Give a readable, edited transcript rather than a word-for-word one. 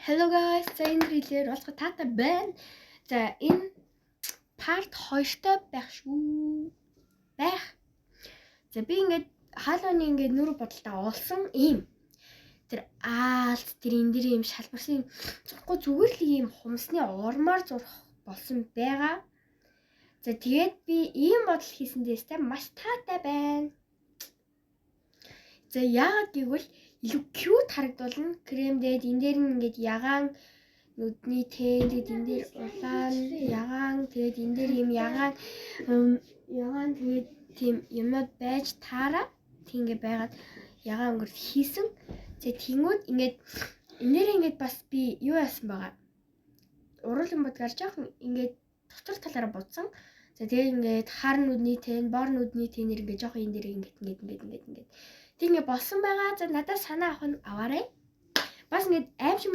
Hello guys, за энэ видеоор олох таатай байна. За энэ part 2-той байх шүү. За би ингээд хаалганы ингээд нүрэ бодолтой олсон ийм. Тэр аалт тэр энэ дэр ийм шалбарсан зурхгүй зүгээр л ийм хумсны ормоор зурх болсон байгаа. За тэгээд би ийм бодол хийсэндээстэй маш таатай байна. За яагаад гэвэл илүү cute харагдуулна. Крем дээд энэ дээр нь ингээд ягаан нүдний тэн тэгээд энэ дээр улаан ягаан тэгээд энэ дээр юм ягаан тэгээд тийм юмнууд байж таараа тийгээ байгаад ягаан өнгөр хийсэн. За тиймүүд ингээд энээр ингээд бас би юу яасан байгаа. Уруулан бодгаар жоохон ингээд дотор талаараа будсан. За тэгээд ингээд хар нүдний тэн, бор нүдний тэнэр ингээд жоохон энэ дээр ингээд тийм ингээд болсон байгаа. За надад санаа авах нь аваарай. Бас ингээд аимшиг